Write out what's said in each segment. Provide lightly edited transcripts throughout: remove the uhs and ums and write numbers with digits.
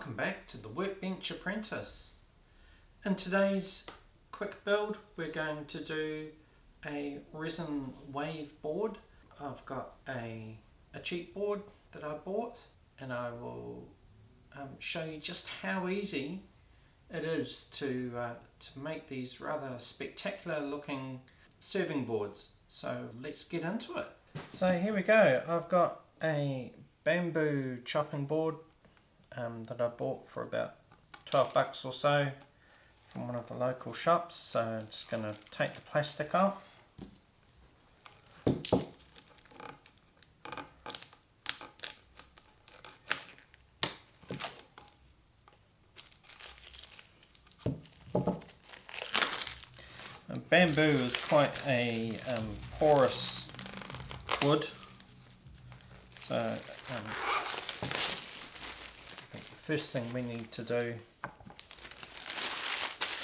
Welcome back to the Workbench Apprentice. In today's quick build we're going to do a resin wave board. I've got a cheap board that I bought and I will show you just how easy it is to make these rather spectacular looking serving boards. So let's get into it. So here we go. I've got a bamboo chopping board that I bought for about 12 bucks or so from one of the local shops. So I'm just going to take the plastic off. And bamboo is quite a porous wood, so first thing we need to do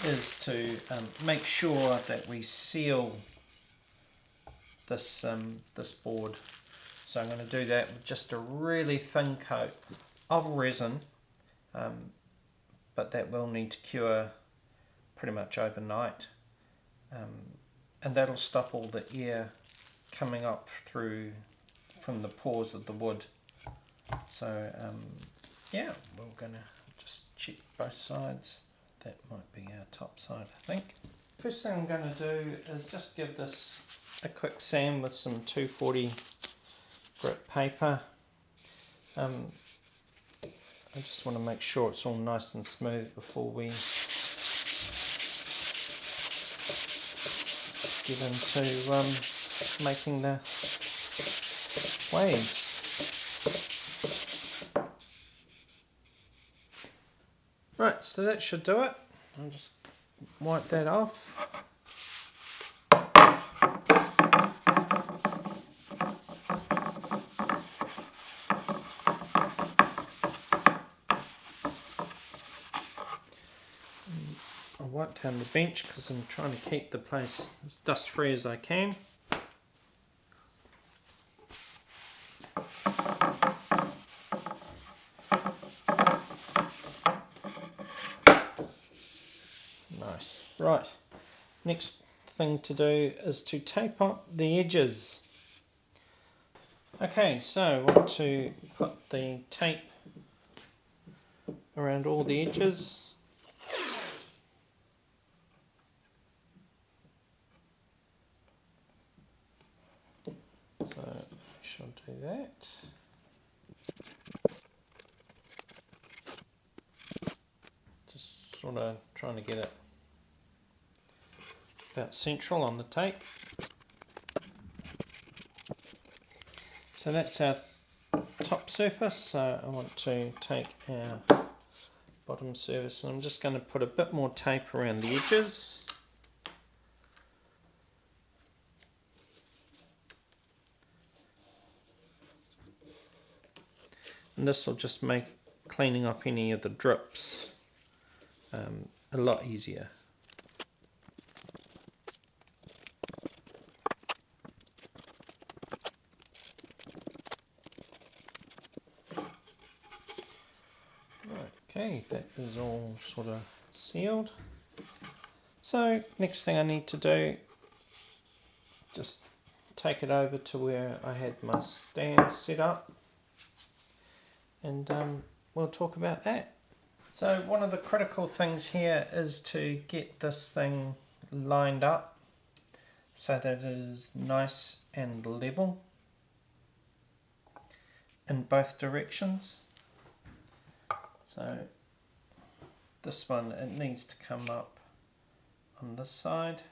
is to make sure that we seal this board. So I'm going to do that with just a really thin coat of resin, but that will need to cure pretty much overnight, and that'll stop all the air coming up through from the pores of the wood. So yeah, we're going to just check both sides. That might be our top side, I think. First thing I'm going to do is just give this a quick sand with some 240 grit paper. I just want to make sure it's all nice and smooth before we get into making the waves. Right, so that should do it. I'll just wipe that off. I'll wipe down the bench because I'm trying to keep the place as dust free as I can. Nice. Right, next thing to do is to tape up the edges. Okay, so I want to put the tape around all the edges. So I shall do that. Just sort of trying to get it about central on the tape. So that's our top surface, so I want to take our bottom surface and I'm just going to put a bit more tape around the edges. And this will just make cleaning up any of the drips a lot easier. Okay, that is all sort of sealed. So next thing I need to do, just take it over to where I had my stand set up, and we'll talk about that. So one of the critical things here is to get this thing lined up so that it is nice and level in both directions. So this one, it needs to come up on this side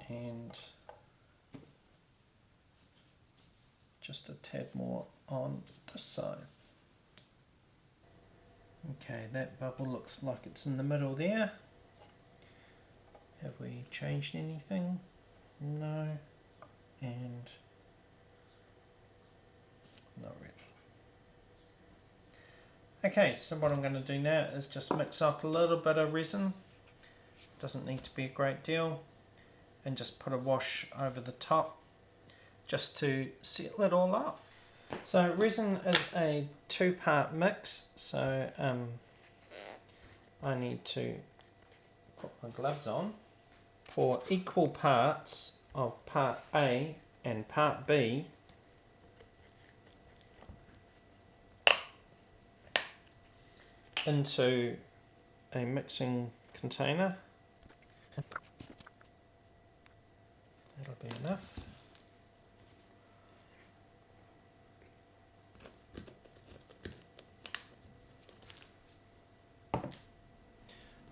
and just a tad more on this side. Okay, that bubble looks like it's in the middle there. Have we changed anything? No, and not really. Okay, so what I'm going to do now is just mix up a little bit of resin. Doesn't need to be a great deal, and just put a wash over the top just to seal it all off. So resin is a two-part mix, so I need to put my gloves on. For equal parts of part A and part B, into a mixing container. That'll be enough.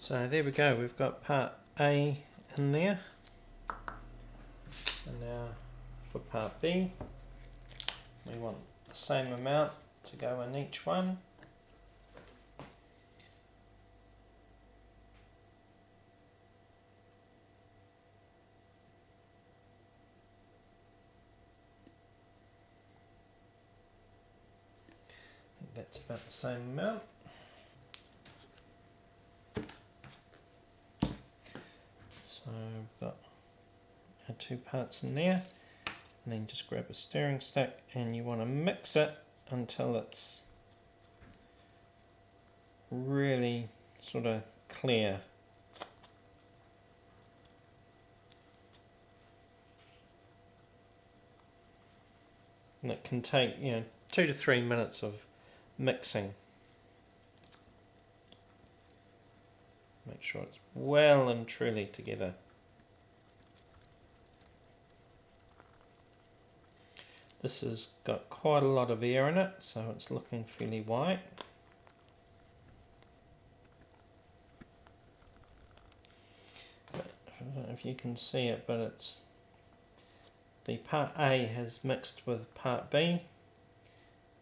So there we go, we've got part A in there. And now for part B, we want the same amount to go in each one. I think that's about the same amount. So we've got our two parts in there, and then just grab a stirring stick and you want to mix it until it's really sort of clear. And it can take 2 to 3 minutes of mixing. Make sure it's well and truly together. This has got quite a lot of air in it, so it's looking fairly white. But I don't know if you can see it, but it's the part A has mixed with part B,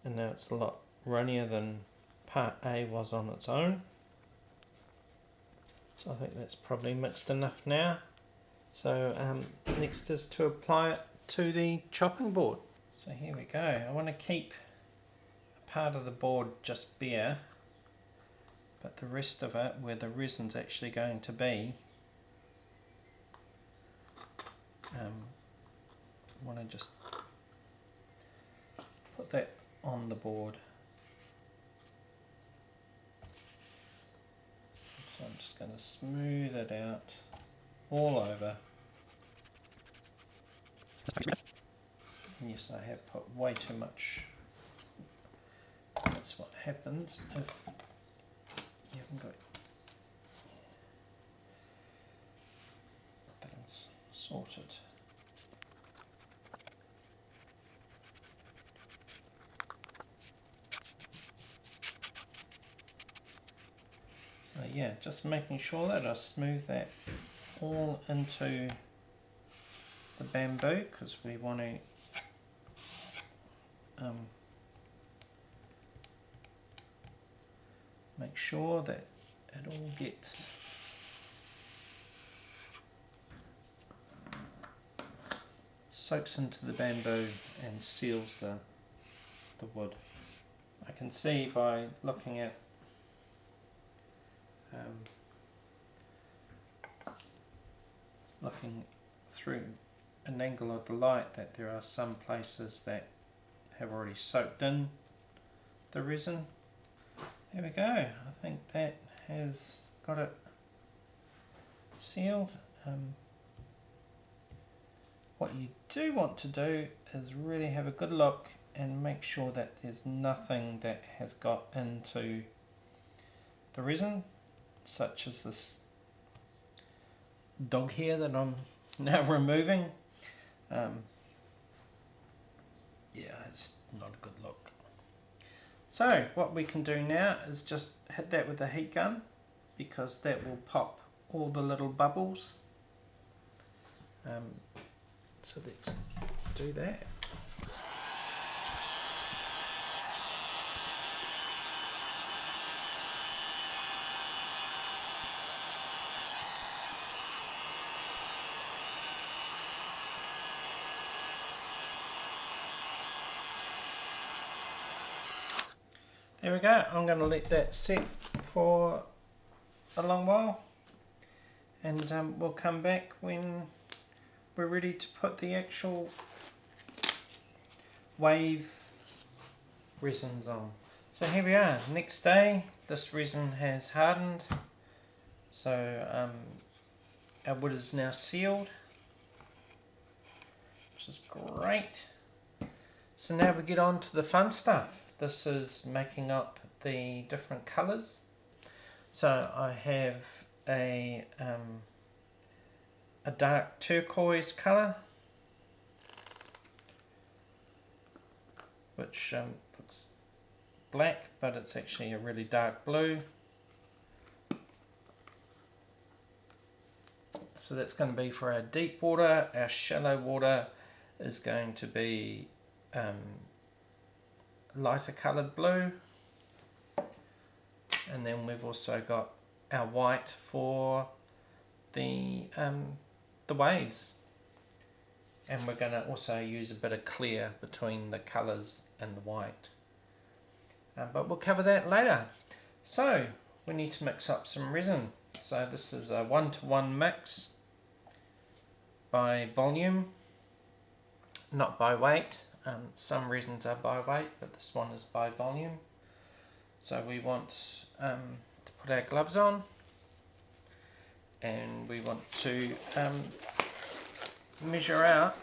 and now it's a lot runnier than part A was on its own. So I think that's probably mixed enough now. So next is to apply it to the chopping board. So here we go. I want to keep a part of the board just bare, but the rest of it, where the resin's actually going to be, I want to just put that on the board. So I'm just going to smooth it out all over. Yes, I have put way too much. That's what happens if you haven't got things sorted. So yeah, just making sure that I smooth that all into the bamboo, because we want to make sure that it all gets soaks into the bamboo and seals the wood. I can see by looking at looking through an angle of the light that there are some places that have already soaked in the resin. There we go. I think that has got it sealed. What you do want to do is really have a good look and make sure that there's nothing that has got into the resin, such as this dog hair that I'm now removing. Yeah, it's not a good look. So what we can do now is just hit that with a heat gun, because that will pop all the little bubbles. So let's do that. There we go. I'm going to let that set for a long while, and we'll come back when we're ready to put the actual wave resin's on. So here we are, next day. This resin has hardened, so our wood is now sealed, which is great. So now we get on to the fun stuff. This is making up the different colours. So I have a dark turquoise colour, which looks black, but it's actually a really dark blue. So that's going to be for our deep water. Our shallow water is going to be lighter coloured blue. And then we've also got our white for the waves. And we're going to also use a bit of clear between the colours and the white. But we'll cover that later. So we need to mix up some resin. So this is a 1-to-1 mix by volume, not by weight. Some resins are by weight, but this one is by volume. So we want to put our gloves on, and we want to measure out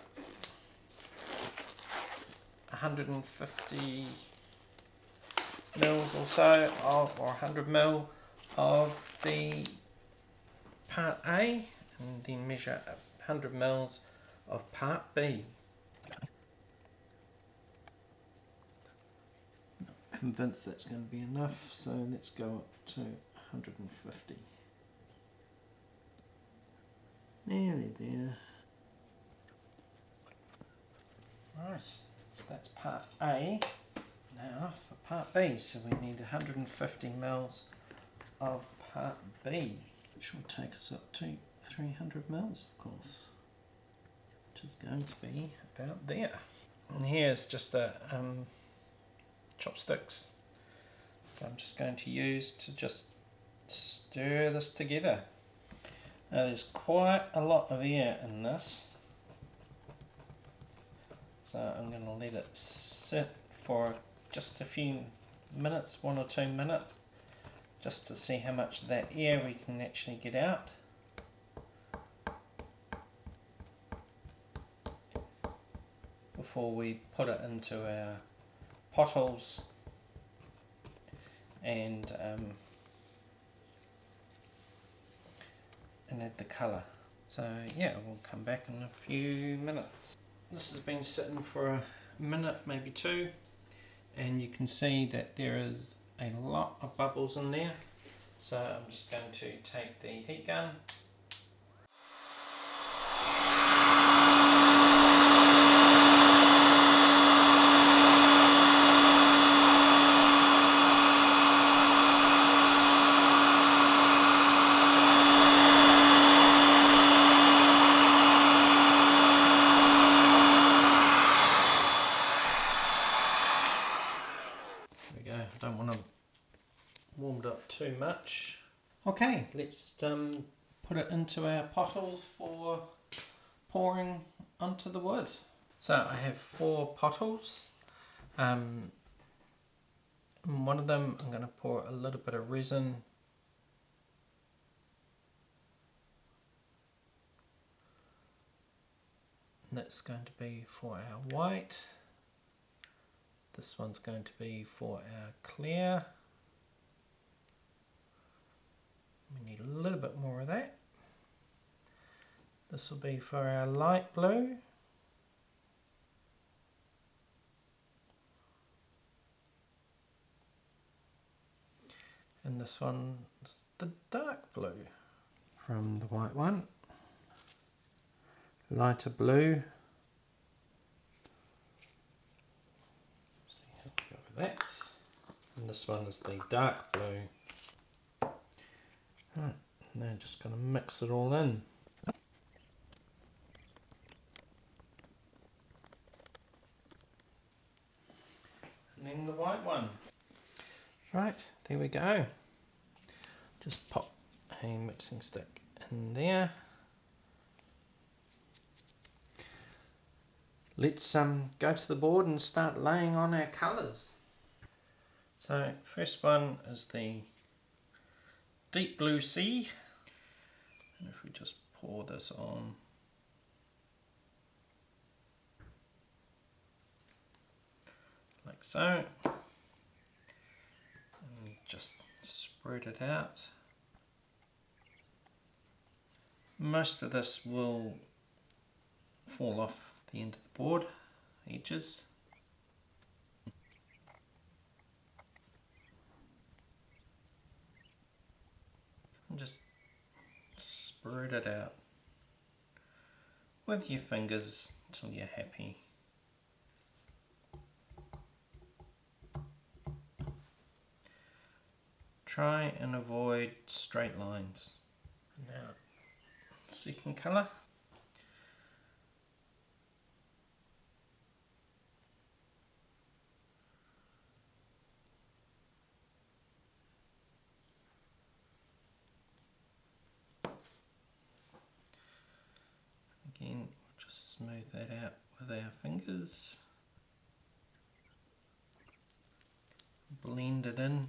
150 mils or so, or 100 mil of the part A, and then measure 100 mils of part B. Not convinced that's going to be enough, so let's go up to 150. Nearly there. Right, so that's part A. Now for part B, so we need 150 mils of part B, which will take us up to 300 mils, of course, which is going to be about there. And here's just a chopsticks that I'm just going to use to just stir this together. Now there's quite a lot of air in this, so I'm going to let it sit for just a few minutes, 1 or 2 minutes, just to see how much of that air we can actually get out. Before we put it into our potholes and add the colour. So yeah, we'll come back in a few minutes. This has been sitting for a minute, maybe 2, and you can see that there is a lot of bubbles in there. So I'm just going to take the heat gun . Don't want to warm it up too much. Okay, let's put it into our potholes for pouring onto the wood. So I have 4 potholes. In one of them I'm going to pour a little bit of resin . That's going to be for our white. This one's going to be for our clear. We need a little bit more of that. This will be for our light blue. And this one is the dark blue. From the white one, lighter blue. That, and this one is the dark blue. Right, now just going to mix it all in. And then the white one. Right, there we go. Just pop a mixing stick in there. Let's go to the board and start laying on our colours. So first one is the deep blue sea, and if we just pour this on, like so, and just spread it out. Most of this will fall off the end of the board edges. And just spread it out with your fingers until you're happy. Try and avoid straight lines. Now, second colour. Again, just smooth that out with our fingers. Blend it in.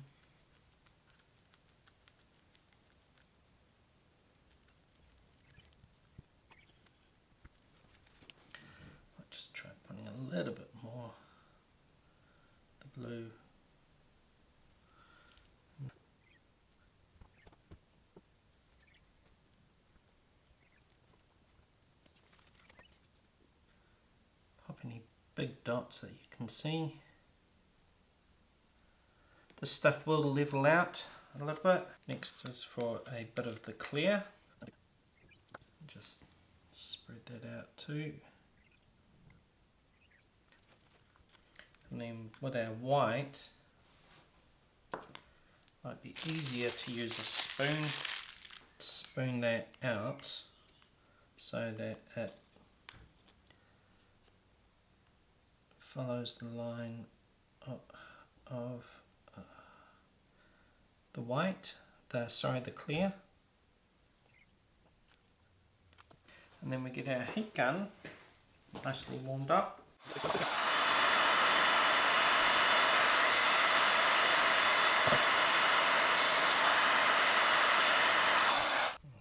I'll just try putting a little bit more the blue. Pop any big dots that you can see. This stuff will level out a little bit. Next is for a bit of the clear. Just spread that out too. And then with our white, might be easier to use a spoon. Spoon that out so that it follows the line of the white, the clear. And then we get our heat gun nicely warmed up. I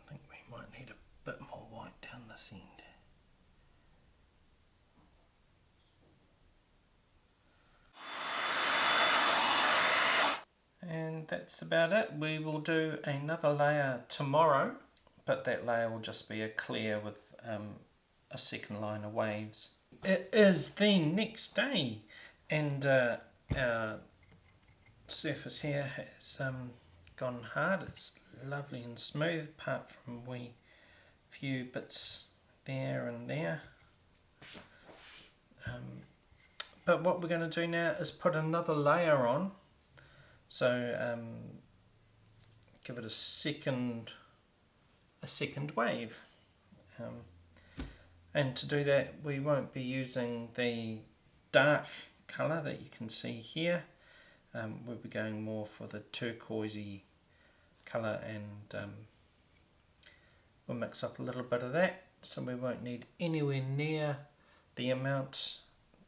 think we might need a bit more white down this end. And that's about it. We will do another layer tomorrow, but that layer will just be a clear with a second line of waves. It is the next day, and our surface here has gone hard. It's lovely and smooth, apart from a few bits there and there. But what we're going to do now is put another layer on. So give it a second wave, and to do that we won't be using the dark colour that you can see here. We'll be going more for the turquoisey colour, and we'll mix up a little bit of that, so we won't need anywhere near the amount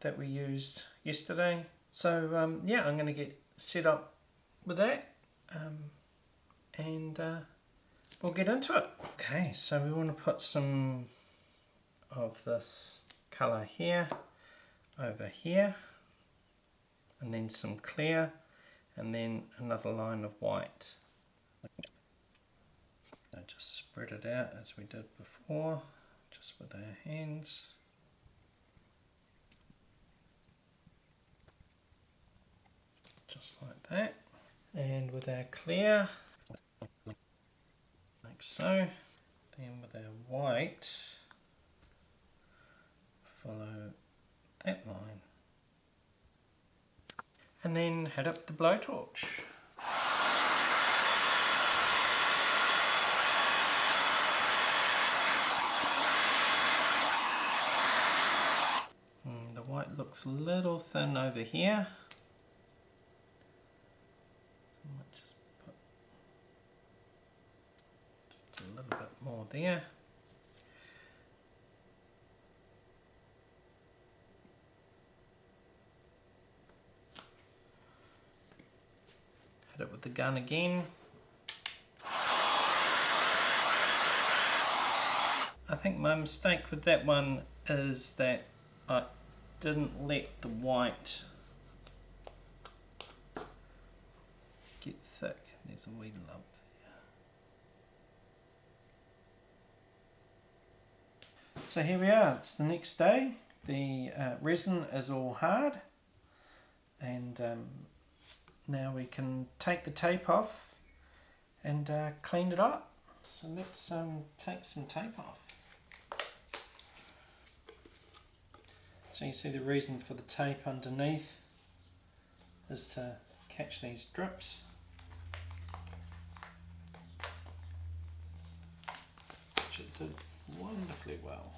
that we used yesterday. So yeah, I'm going to get set up with that, and we'll get into it. Okay, so we want to put some of this colour here, over here, and then some clear, and then another line of white. So just spread it out as we did before, just with our hands. Just like that. And with our clear, like so. Then with our white, follow that line. And then head up the blowtorch. The white looks a little thin over here. A little bit more there. Hit it with the gun again. I think my mistake with that one is that I didn't let the white get thick. There's a wee lump there. So here we are, it's the next day. The resin is all hard, and now we can take the tape off and clean it up. So let's take some tape off. So you see the reason for the tape underneath is to catch these drips. Which it did wonderfully well.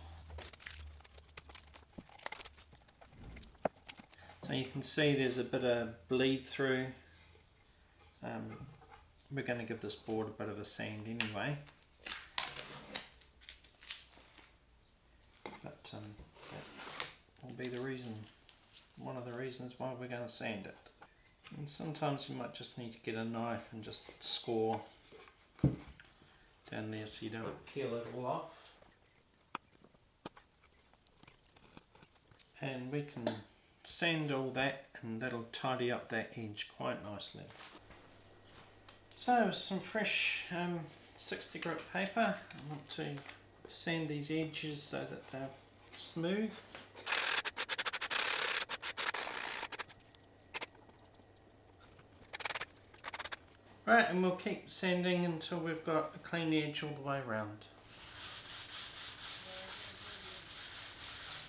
So you can see there's a bit of bleed through. We're going to give this board a bit of a sand anyway. But that will be the reason, one of the reasons why we're going to sand it. And sometimes you might just need to get a knife and just score down there so you don't peel it all off. And we can sand all that, and that'll tidy up that edge quite nicely. So some fresh 60 grit paper. I want to sand these edges so that they're smooth. Right, and we'll keep sanding until we've got a clean edge all the way around.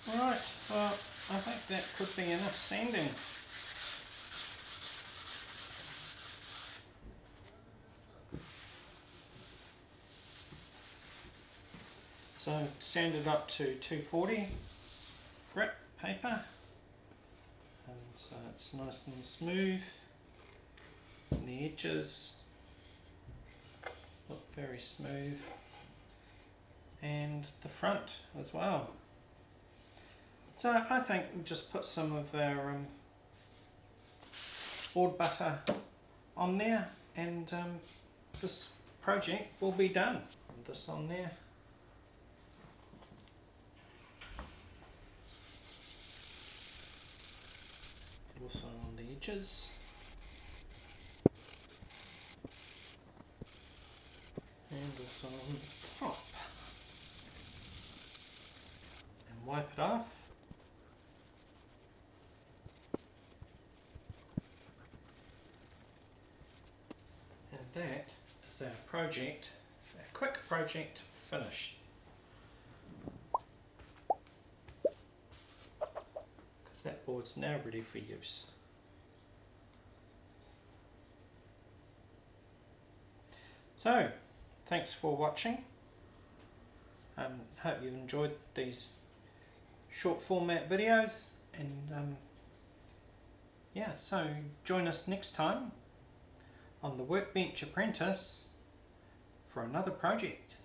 Alright, well, I think that could be enough sanding. So sand it up to 240 grit paper, and so it's nice and smooth. And the edges look very smooth, and the front as well. So I think we'll just put some of our board butter on there, and this project will be done. Put this on there. Also on the edges. And also on the top. And wipe it off. And that is our project, a quick project finished. Because that board's now ready for use. So, thanks for watching. Hope you enjoyed these short format videos, and yeah, so join us next time on the Workbench Apprentice for another project.